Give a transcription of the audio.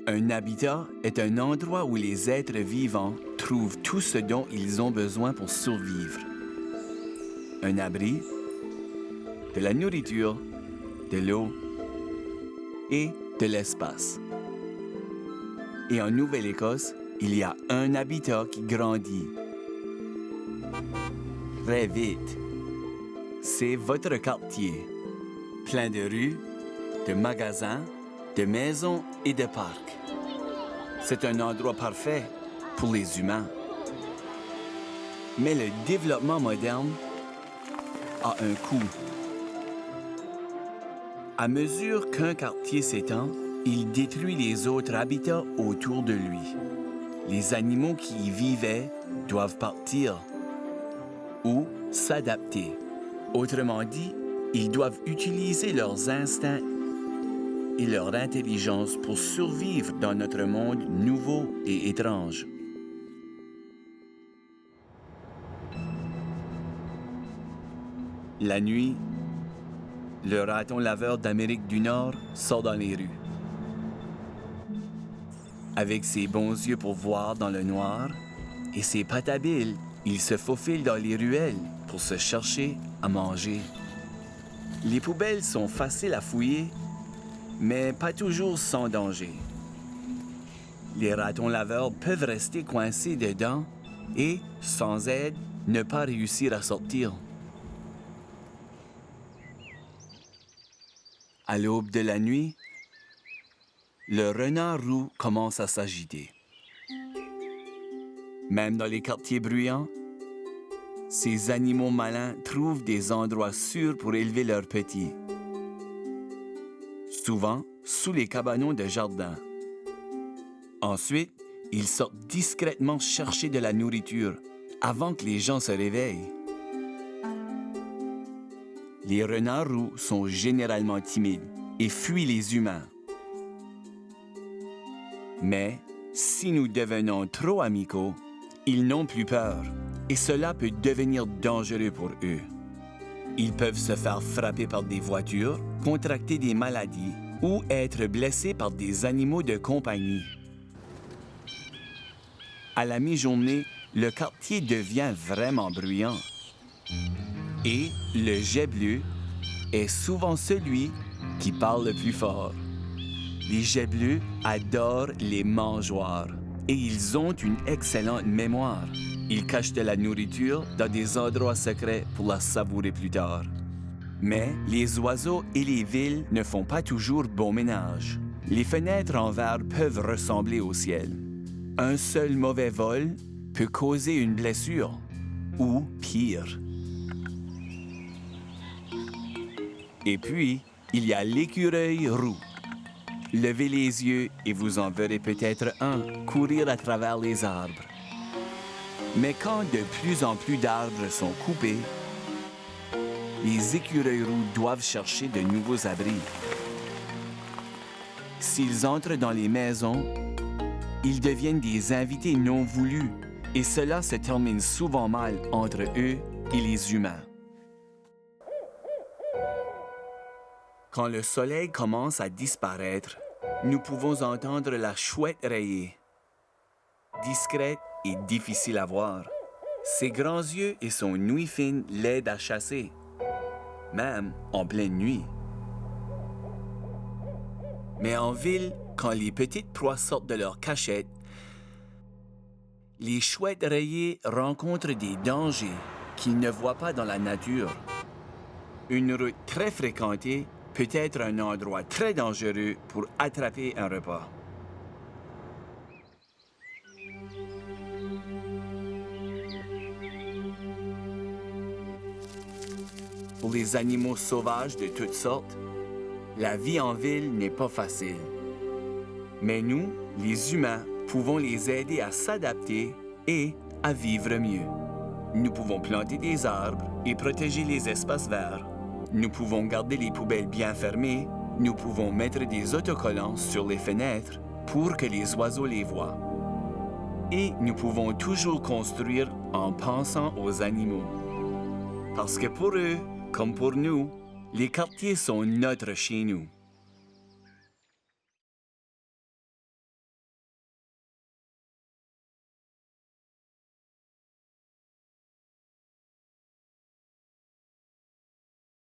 Un habitat est un endroit où les êtres vivants trouvent tout ce dont ils ont besoin pour survivre. Un abri, de la nourriture, de l'eau et de l'espace. Et en Nouvelle-Écosse, il y a un habitat qui grandit très vite. C'est votre quartier, plein de rues, de magasins, de maisons et de parcs. C'est un endroit parfait pour les humains. Mais le développement moderne a un coût. À mesure qu'un quartier s'étend, il détruit les autres habitats autour de lui. Les animaux qui y vivaient doivent partir ou s'adapter. Autrement dit, ils doivent utiliser leurs instincts et leur intelligence pour survivre dans notre monde nouveau et étrange. La nuit, le raton laveur d'Amérique du Nord sort dans les rues. Avec ses bons yeux pour voir dans le noir et ses pattes habiles, il se faufile dans les ruelles pour se chercher à manger. Les poubelles sont faciles à fouiller, mais pas toujours sans danger. Les ratons laveurs peuvent rester coincés dedans et, sans aide, ne pas réussir à sortir. À l'aube de la nuit, le renard roux commence à s'agiter. Même dans les quartiers bruyants, ces animaux malins trouvent des endroits sûrs pour élever leurs petits. Souvent sous les cabanons de jardin. Ensuite, ils sortent discrètement chercher de la nourriture avant que les gens se réveillent. Les renards roux sont généralement timides et fuient les humains. Mais si nous devenons trop amicaux, ils n'ont plus peur et cela peut devenir dangereux pour eux. Ils peuvent se faire frapper par des voitures, contracter des maladies ou être blessés par des animaux de compagnie. À la mi-journée, le quartier devient vraiment bruyant. Et le jet bleu est souvent celui qui parle le plus fort. Les jets bleus adorent les mangeoires et ils ont une excellente mémoire. Ils cachent de la nourriture dans des endroits secrets pour la savourer plus tard. Mais les oiseaux et les villes ne font pas toujours bon ménage. Les fenêtres en verre peuvent ressembler au ciel. Un seul mauvais vol peut causer une blessure, ou pire. Et puis, il y a l'écureuil roux. Levez les yeux et vous en verrez peut-être un courir à travers les arbres. Mais quand de plus en plus d'arbres sont coupés, les écureuils roux doivent chercher de nouveaux abris. S'ils entrent dans les maisons, ils deviennent des invités non voulus et cela se termine souvent mal entre eux et les humains. Quand le soleil commence à disparaître, nous pouvons entendre la chouette rayée. Discrète et difficile à voir, ses grands yeux et son ouïe fine l'aident à chasser, même en pleine nuit. Mais en ville, quand les petites proies sortent de leur cachette, les chouettes rayées rencontrent des dangers qu'ils ne voient pas dans la nature. Une route très fréquentée peut être un endroit très dangereux pour attraper un repas. Pour les animaux sauvages de toutes sortes, la vie en ville n'est pas facile. Mais nous, les humains, pouvons les aider à s'adapter et à vivre mieux. Nous pouvons planter des arbres et protéger les espaces verts. Nous pouvons garder les poubelles bien fermées. Nous pouvons mettre des autocollants sur les fenêtres pour que les oiseaux les voient. Et nous pouvons toujours construire en pensant aux animaux. Parce que pour eux, comme pour nous, Les quartiers sont notre chez nous.